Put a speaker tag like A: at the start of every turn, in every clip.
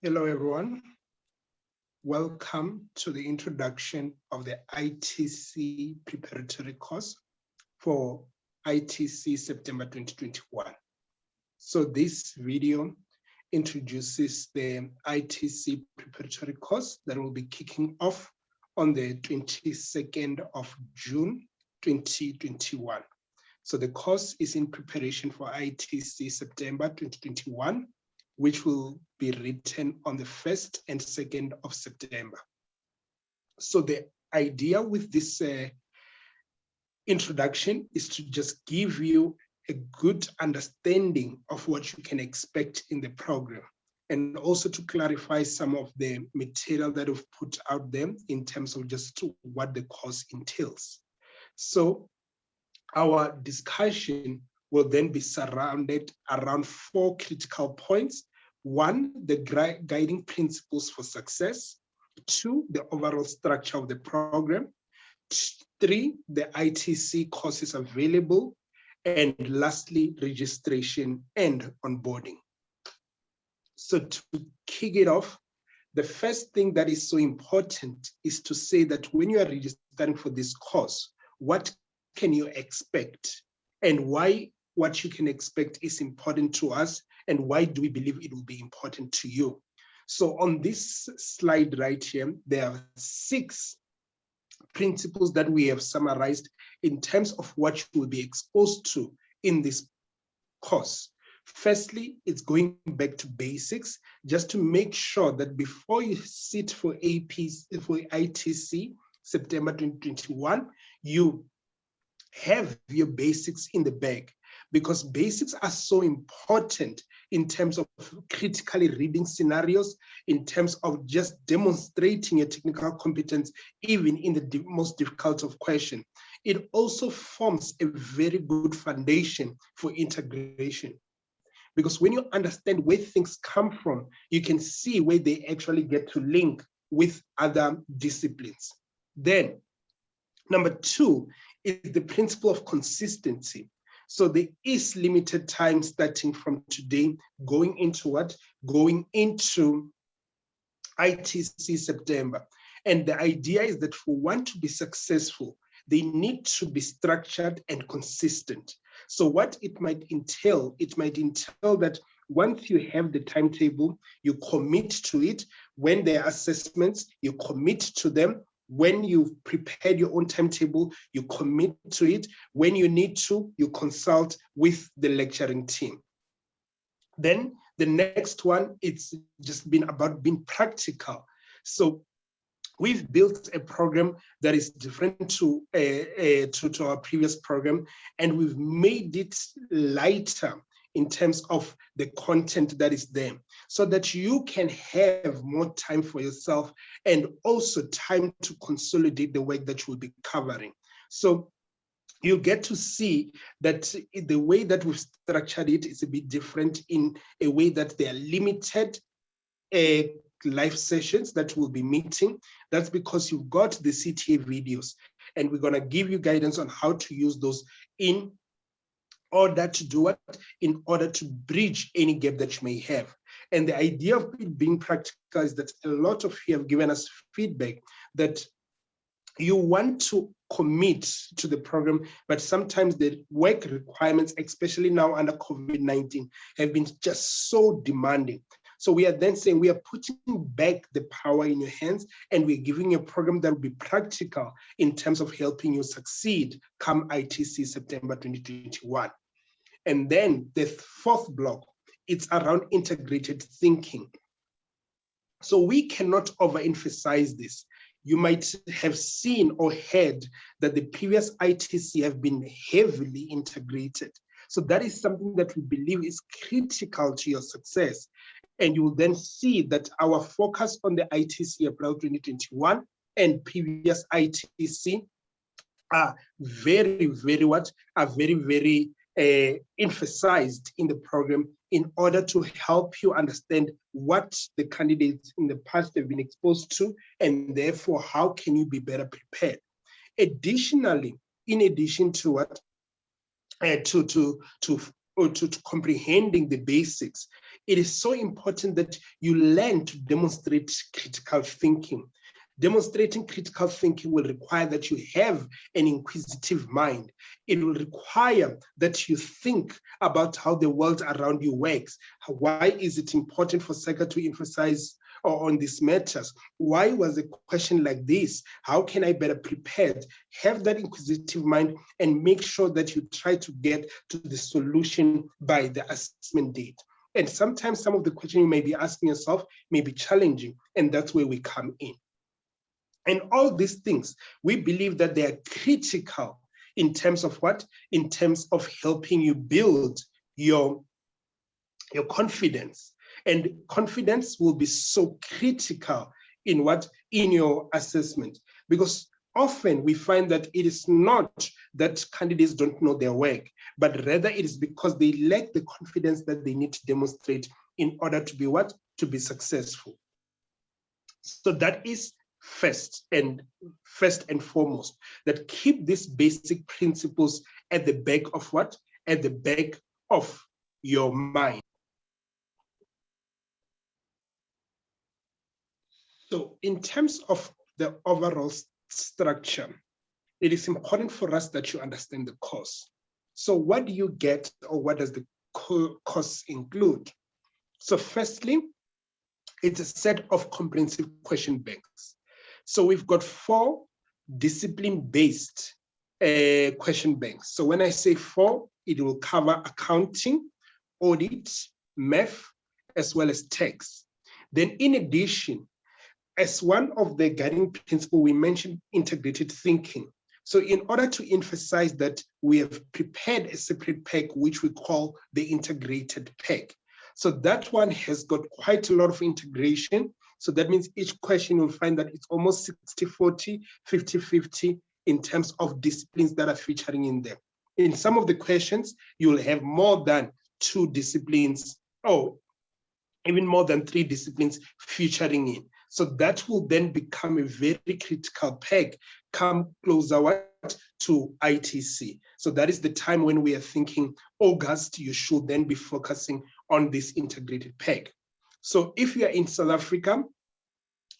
A: Hello, everyone. Welcome to the introduction of the ITC Preparatory course for ITC September 2021. So this video introduces the ITC Preparatory course that will be kicking off on the 22nd of June 2021. So the course is in preparation for ITC September 2021, which will be written on the 1st and 2nd of September. So the idea with this introduction is to just give you a good understanding of what you can expect in the program, and also to clarify some of the material that we've put out there in terms of just what the course entails. So our discussion will then be surrounded around 4 critical points. 1, the guiding principles for success. 2, the overall structure of the program. 3, the ITC courses available. And lastly, registration and onboarding. So to kick it off, the first thing that is so important is to say that when you are registering for this course, what can you expect, and why what you can expect is important to us, and why do we believe it will be important to you. So on this slide right here, there are 6 principles that we have summarized in terms of what you will be exposed to in this course. Firstly, it's going back to basics, just to make sure that before you sit for ITC September 2021, you have your basics in the bag, because basics are so important in terms of critically reading scenarios, in terms of just demonstrating your technical competence, even in the most difficult of questions. It also forms a very good foundation for integration, because when you understand where things come from, you can see where they actually get to link with other disciplines. Then, number 2 is the principle of consistency. So there is limited time starting from today, going into what? Going into ITC September. And the idea is that for one to be successful, they need to be structured and consistent. So what it might entail that once you have the timetable, you commit to it. When there are assessments, you commit to them. When you've prepared your own timetable, you commit to it. When you need to, you consult with the lecturing team. Then the next one, it's just been about being practical. So we've built a program that is different to our previous program, and we've made it lighter in terms of the content that is there, so that you can have more time for yourself and also time to consolidate the work that you will be covering. So you get to see that the way that we've structured it is a bit different, in a way that they are limited live sessions that we'll be meeting. That's because you've got the CTA videos, and we're going to give you guidance on how to use those in order to do what? In order to bridge any gap that you may have. And the idea of it being practical is that a lot of you have given us feedback that you want to commit to the program, but sometimes the work requirements, especially now under COVID-19, have been just so demanding. So we are then saying we are putting back the power in your hands, and we're giving you a program that will be practical in terms of helping you succeed come ITC September 2021. And then the 4th block, it's around integrated thinking. So we cannot overemphasize this. You might have seen or heard that the previous ITC have been heavily integrated. So that is something that we believe is critical to your success. And you will then see that our focus on the ITC April 2021 and previous ITC are very emphasized in the program, in order to help you understand what the candidates in the past have been exposed to, and therefore how can you be better prepared. Additionally, in addition to what to comprehending the basics, it is so important that you learn to demonstrate critical thinking. Demonstrating critical thinking will require that you have an inquisitive mind. It will require that you think about how the world around you works. Why is it important for SECA to emphasize on these matters? Why was a question like this? How can I better prepared? Have that inquisitive mind and make sure that you try to get to the solution by the assessment date. And sometimes some of the questions you may be asking yourself may be challenging, and that's where we come in. And all these things, we believe that they are critical in terms of what? In terms of helping you build your confidence. And confidence will be so critical in what? In your assessment. Because often we find that it is not that candidates don't know their work, but rather it is because they lack the confidence that they need to demonstrate in order to be what? To be successful. So that is first and foremost, that keep these basic principles at the back of what? At the back of your mind. So in terms of the overall structure, it is important for us that you understand the course. So what do you get, or what does the course include? So firstly, it's a set of comprehensive question banks. So we've got 4 discipline-based question banks. So when I say 4, it will cover accounting, audit, math, as well as tax. Then in addition, as one of the guiding principles, we mentioned integrated thinking. So in order to emphasize that, we have prepared a separate pack, which we call the integrated pack. So that one has got quite a lot of integration. So that means each question you'll find that it's almost 60-40, 50-50 in terms of disciplines that are featuring in there. In some of the questions, you'll have more than 2 disciplines, or even more than 3 disciplines featuring in. So that will then become a very critical pack come closer to ITC. So that is the time when we are thinking August, you should then be focusing on this integrated pack. So if you are in South Africa,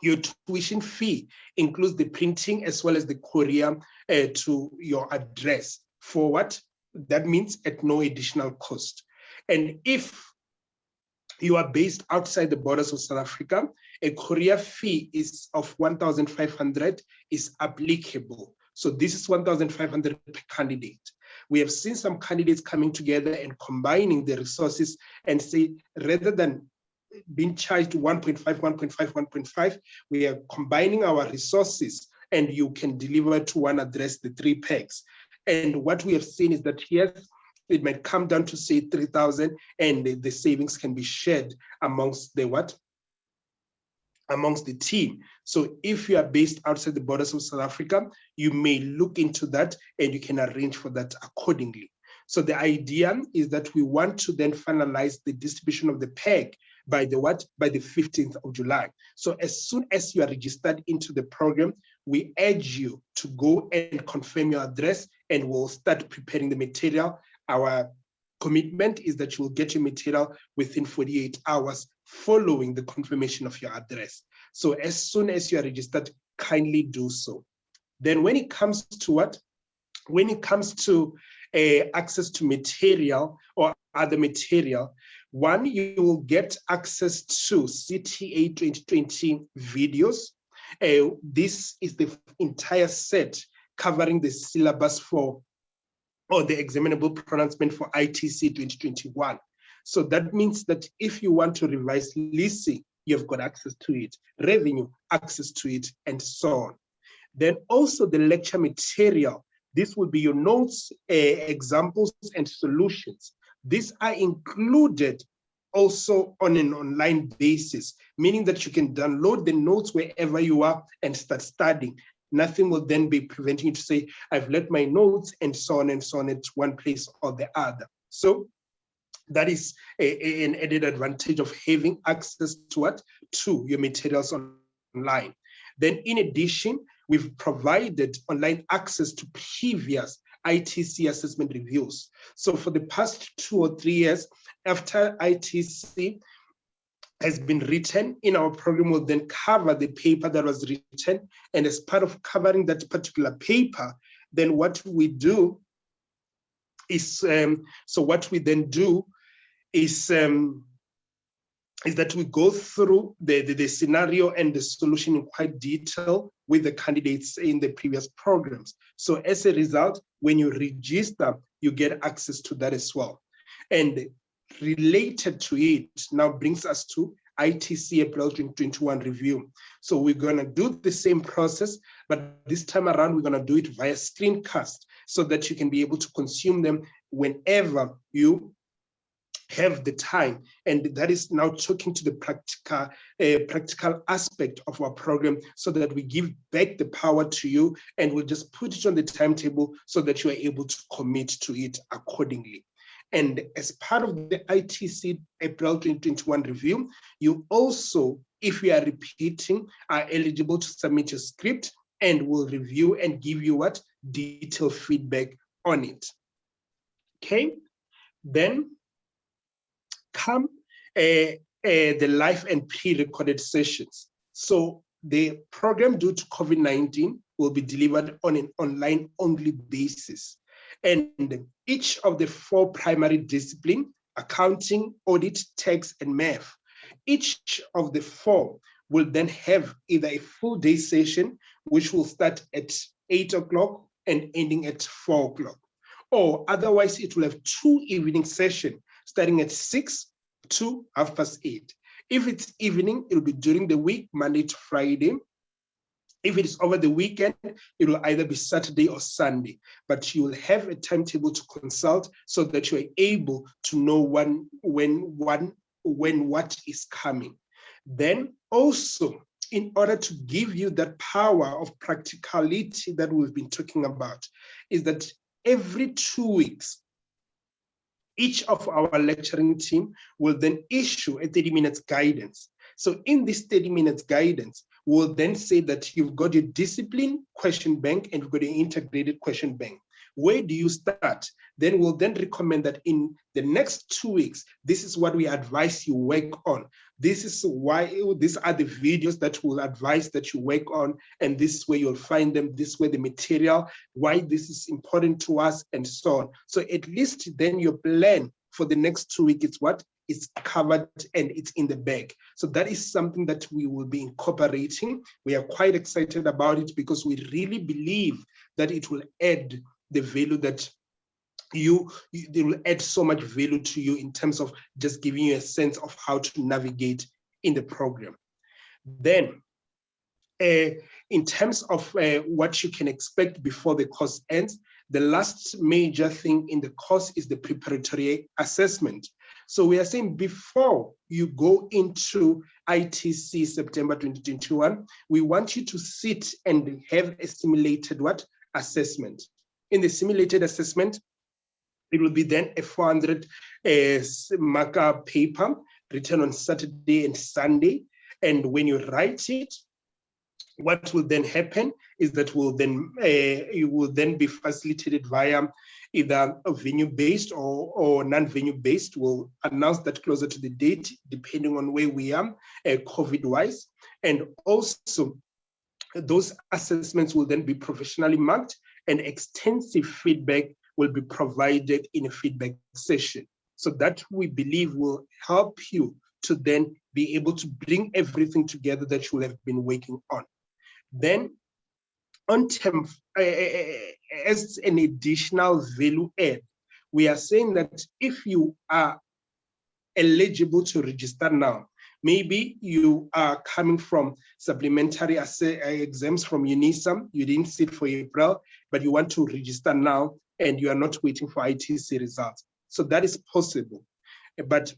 A: your tuition fee includes the printing as well as the courier to your address. For what? That means at no additional cost. And if you are based outside the borders of South Africa, a courier fee is of 1,500 is applicable. So this is 1,500 per candidate. We have seen some candidates coming together and combining the resources and say, rather than being charged 1.5, 1.5, 1.5, we are combining our resources and you can deliver to one address the 3 packs. And what we have seen is that, yes, it might come down to say 3,000, and the savings can be shared amongst the what? Amongst the team. So if you are based outside the borders of South Africa, you may look into that and you can arrange for that accordingly. So the idea is that we want to then finalize the distribution of the pack by the what? By the 15th of July. So as soon as you are registered into the program, we urge you to go and confirm your address, and we'll start preparing the material. Our commitment is that you will get your material within 48 hours following the confirmation of your address. So as soon as you are registered, kindly do so. Then when it comes to what? When it comes to access to material or other material, one, you will get access to CTA 2020 videos. This is the entire set covering the syllabus for, or the examinable pronouncement for ITC 2021. So that means that if you want to revise leasing, you've got access to it, revenue, access to it, and so on. Then also the lecture material. This will be your notes, examples, and solutions. These are included also on an online basis, meaning that you can download the notes wherever you are and start studying. Nothing will then be preventing you to say, I've left my notes and so on at one place or the other. So that is an added advantage of having access to what? To your materials online. Then in addition, we've provided online access to previous ITC assessment reviews. So for the past 2 or 3 years, after ITC, has been written in our program will then cover the paper that was written. And as part of covering that particular paper, then what we do is, so what we then do is that we go through the scenario and the solution in quite detail with the candidates in the previous programs. So as a result, when you register, you get access to that as well. And related to it now brings us to ITC April 2021 review. So we're going to do the same process, but this time around, we're going to do it via screencast so that you can be able to consume them whenever you have the time. And that is now talking to the practical aspect of our program so that we give back the power to you and we'll just put it on the timetable so that you are able to commit to it accordingly. And as part of the ITC April 2021 review, you also, if you are repeating, are eligible to submit your script and we'll review and give you what? Detailed feedback on it. Okay, then come the live and pre-recorded sessions. So the program due to COVID-19 will be delivered on an online-only basis. And each of the 4 primary disciplines, accounting, audit, tax, and math, each of the 4 will then have either a full day session, which will start at 8 o'clock and ending at 4 o'clock. Or otherwise, it will have 2 evening sessions, starting at 6 to 8:30. If it's evening, it will be during the week, Monday to Friday. If it is over the weekend, it will either be Saturday or Sunday, but you will have a timetable to consult so that you are able to know when what is coming. Then also, in order to give you that power of practicality that we've been talking about, is that every 2 weeks, each of our lecturing team will then issue a 30 minutes guidance. So in this 30 minutes guidance, we'll then say that you've got your discipline question bank and you've got your integrated question bank. Where do you start? Then we'll then recommend that in the next 2 weeks, this is what we advise you work on. This is why, these are the videos that we'll advise that you work on, and this is where you'll find them, this way the material, why this is important to us, and so on. So at least then your plan for the next 2 weeks is what? It's covered and it's in the bag. So that is something that we will be incorporating. We are quite excited about it because we really believe that it will add the value that they will add so much value to you in terms of just giving you a sense of how to navigate in the program. Then, in terms of what you can expect before the course ends, the last major thing in the course is the preparatory assessment. So we are saying before you go into ITC September 2021, we want you to sit and have a simulated assessment. In the simulated assessment, it will be then a 400 marker paper written on Saturday and Sunday. And when you write it, what will then happen is that you will then be facilitated via either a venue-based or non-venue-based. We'll announce that closer to the date, depending on where we are, COVID-wise. And also, those assessments will then be professionally marked and extensive feedback will be provided in a feedback session. So that we believe will help you to then be able to bring everything together that you will have been working on. Then on term, as an additional value add, we are saying that if you are eligible to register now, maybe you are coming from supplementary exams from UNISA, you didn't sit for April, but you want to register now and you are not waiting for ITC results. So that is possible. But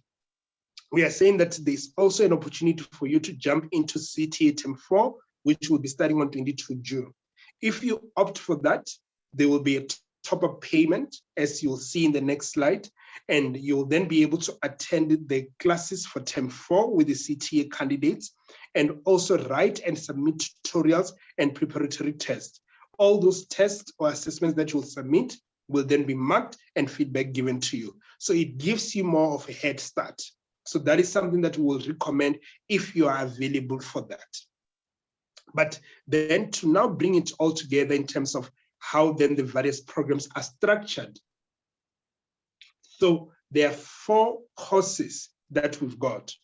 A: we are saying that there's also an opportunity for you to jump into CTA Term 4, which will be starting on 22 June. If you opt for that, there will be a top-up payment, as you'll see in the next slide, and you'll then be able to attend the classes for Term 4 with the CTA candidates, and also write and submit tutorials and preparatory tests. All those tests or assessments that you'll submit will then be marked and feedback given to you. So it gives you more of a head start. So that is something that we will recommend if you are available for that. But then to now bring it all together in terms of how then the various programs are structured. So there are 4 courses that we've got.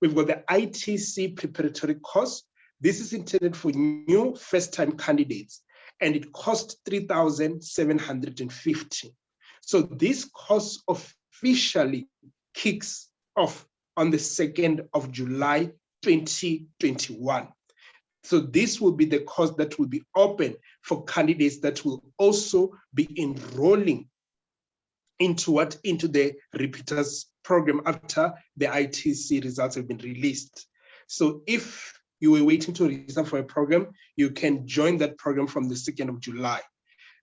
A: We've got the ITC preparatory course. This is intended for new first-time candidates, and it costs 3,750. So this course officially kicks off on the 2nd of July, 2021. So this will be the course that will be open for candidates that will also be enrolling into the repeaters program after the ITC results have been released. So if you were waiting to register for a program, you can join that program from the 2nd of July.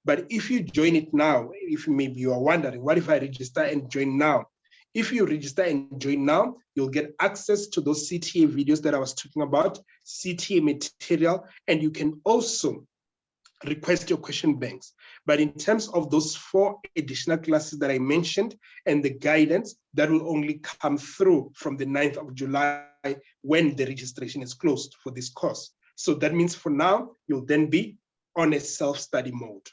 A: But if you join it now, if maybe you are wondering, what if I register and join now? If you register and join now, you'll get access to those CTA videos that I was talking about, CTA material, and you can also request your question banks. But in terms of those 4 additional classes that I mentioned and the guidance, that will only come through from the 9th of July when the registration is closed for this course. So that means for now, you'll then be on a self-study mode.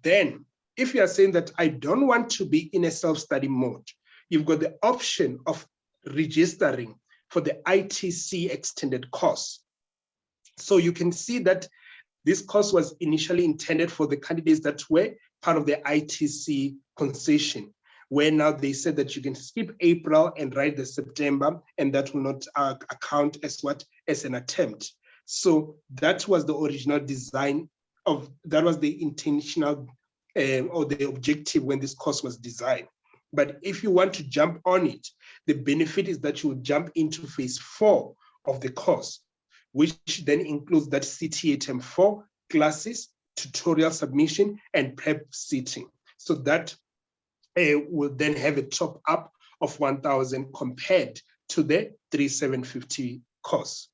A: Then, if you are saying that I don't want to be in a self-study mode, you've got the option of registering for the ITC extended course. So you can see that this course was initially intended for the candidates that were part of the ITC concession, where now they said that you can skip April and write the September, and that will not account as as an attempt. So that was the original design of, that was the intentional or the objective when this course was designed. But if you want to jump on it, the benefit is that you will jump into phase 4 of the course, which then includes that CTA Term 4 classes, tutorial submission, and prep sitting. So that will then have a top up of 1,000 compared to the 3,750 course.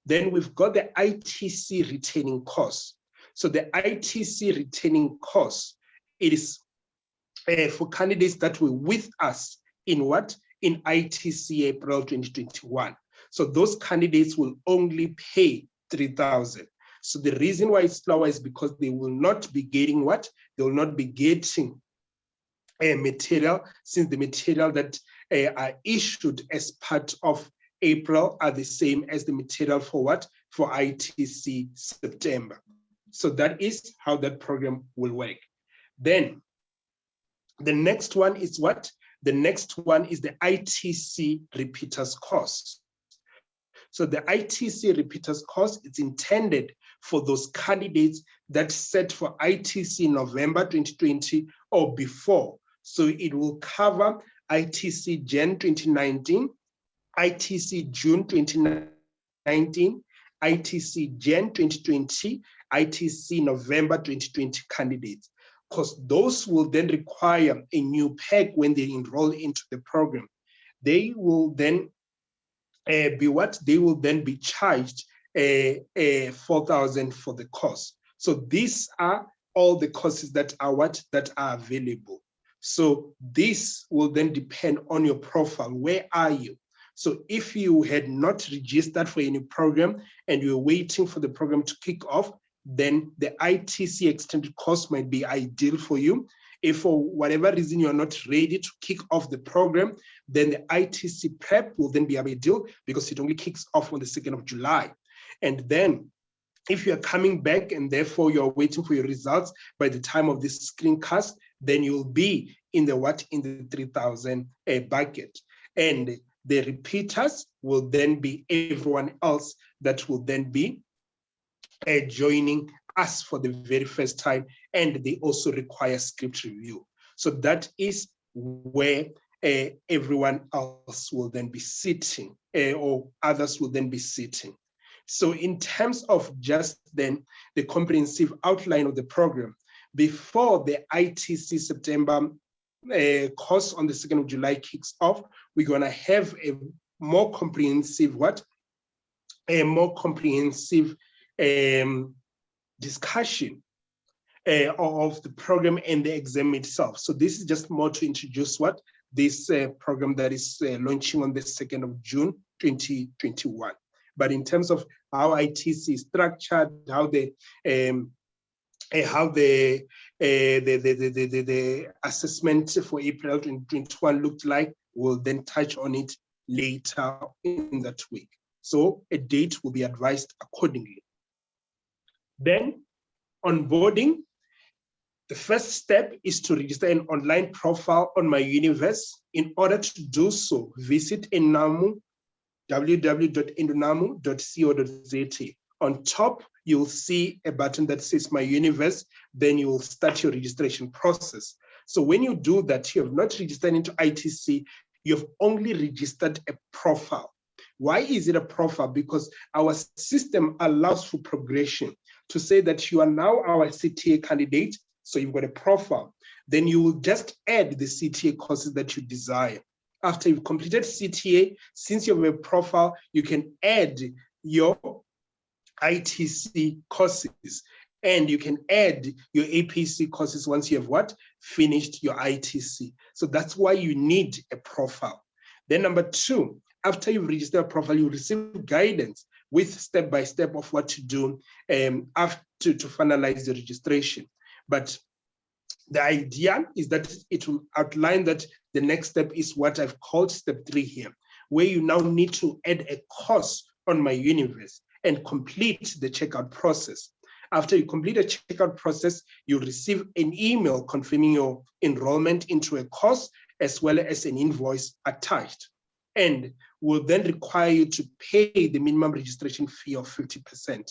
A: Then we've got the ITC retaining course. So the ITC retaining course, it is for candidates that were with us in in ITC April 2021. So those candidates will only pay 3,000. So the reason why it's lower is because they will not be getting They will not be getting material, since the material that are issued as part of April are the same as the material for For ITC September. So that is how that program will work. Then the next one is The next one is the ITC repeaters course. So the ITC repeaters course is intended for those candidates that set for ITC November 2020 or before. So it will cover ITC Jan 2019, ITC June 2019, ITC Jan 2020, ITC November 2020 candidates, because those will then require a new pack when they enroll into the program. They will then They will then be charged 4,000 for the course. So these are all the courses that are that are available. So this will then depend on your profile. Where are you? So if you had not registered for any program and you're waiting for the program to kick off, then the ITC extended course might be ideal for you. If for whatever reason you're not ready to kick off the program, then the ITC prep will then be ideal because it only kicks off on the 2nd of July. And then if you're coming back and therefore you're waiting for your results by the time of this screencast, then you'll be in the in the 3,000 bucket. And the repeaters will then be everyone else that will then be joining us for the very first time, and they also require script review. So that is where everyone else will then be sitting, or others will then be sitting. So in terms of just then the comprehensive outline of the program, before the ITC September course on the 2nd of July kicks off, we're gonna have a more comprehensive discussion of the program and the exam itself. So this is just more to introduce this program that is launching on the 2nd of June, 2021. But in terms of how ITC is structured, how the assessment for April 2021 looked like, we'll then touch on it later in that week. So a date will be advised accordingly. Then onboarding, the first step is to register an online profile on My Universe. In order to do so, visit Enamu, www.endunamu.co.za. On top, you'll see a button that says My Universe, then you will start your registration process. So when you do that, you have not registered into ITC, you've only registered a profile. Why is it a profile? Because our system allows for progression to say that you are now our CTA candidate, so you've got a profile. Then you will just add the CTA courses that you desire. After you've completed CTA, since you have a profile, you can add your ITC courses, and you can add your APC courses once you have what? Finished your ITC. So that's why you need a profile. Then number two, after you've registered a profile, you receive guidance with step-by-step of what to do after to finalize the registration. But the idea is that it will outline that the next step is what I've called step 3 here, where you now need to add a course on My Universe and complete the checkout process. After you complete a checkout process, you'll receive an email confirming your enrollment into a course as well as an invoice attached, and will then require you to pay the minimum registration fee of 50%.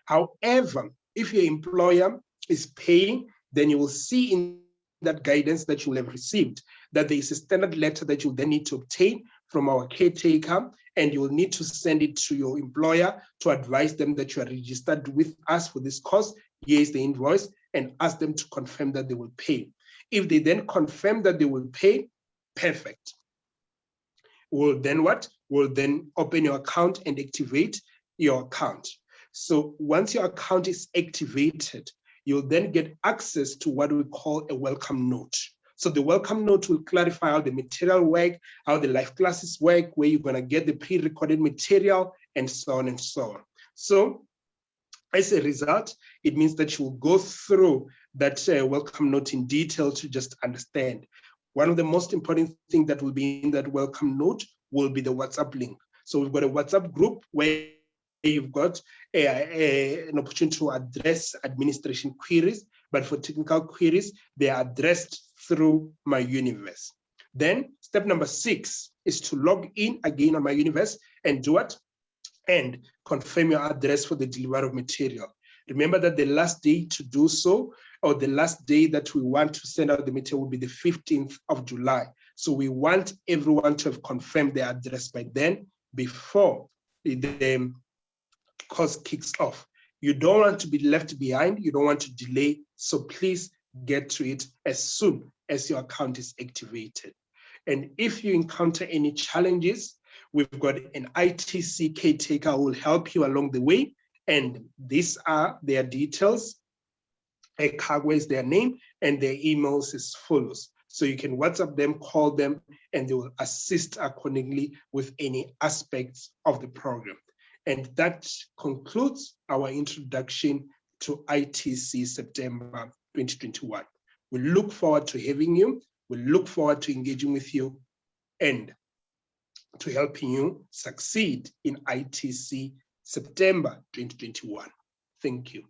A: However, if your employer is paying, then you will see in that guidance that you will have received that there is a standard letter that you then need to obtain from our caretaker, and you will need to send it to your employer to advise them that you are registered with us for this course. Here is the invoice, and ask them to confirm that they will pay. If they then confirm that they will pay, perfect. We'll then what? We'll then open your account and activate your account. So once your account is activated, you'll then get access to what we call a welcome note. So the welcome note will clarify how the material work, how the live classes work, where you're gonna get the pre-recorded material, and so on and so on. So as a result, it means that you will go through that welcome note in detail to just understand. One of the most important things that will be in that welcome note will be the WhatsApp link. So we've got a WhatsApp group where you've got an opportunity to address administration queries, but for technical queries, they are addressed through My Universe. Then step number 6 is to log in again on My Universe and do what? And confirm your address for the delivery of material. Remember that the last day to do so, or the last day that we want to send out the material, will be the 15th of July. So we want everyone to have confirmed their address by then, before the course kicks off. You don't want to be left behind. You don't want to delay. So please get to it as soon as your account is activated. And if you encounter any challenges, we've got an ITC caretaker who will help you along the way. And these are their details. Cargo is their name, and their emails as follows. So you can WhatsApp them, call them, and they will assist accordingly with any aspects of the program. And that concludes our introduction to ITC September 2021. We look forward to having you. We look forward to engaging with you and to helping you succeed in ITC September 2021. Thank you.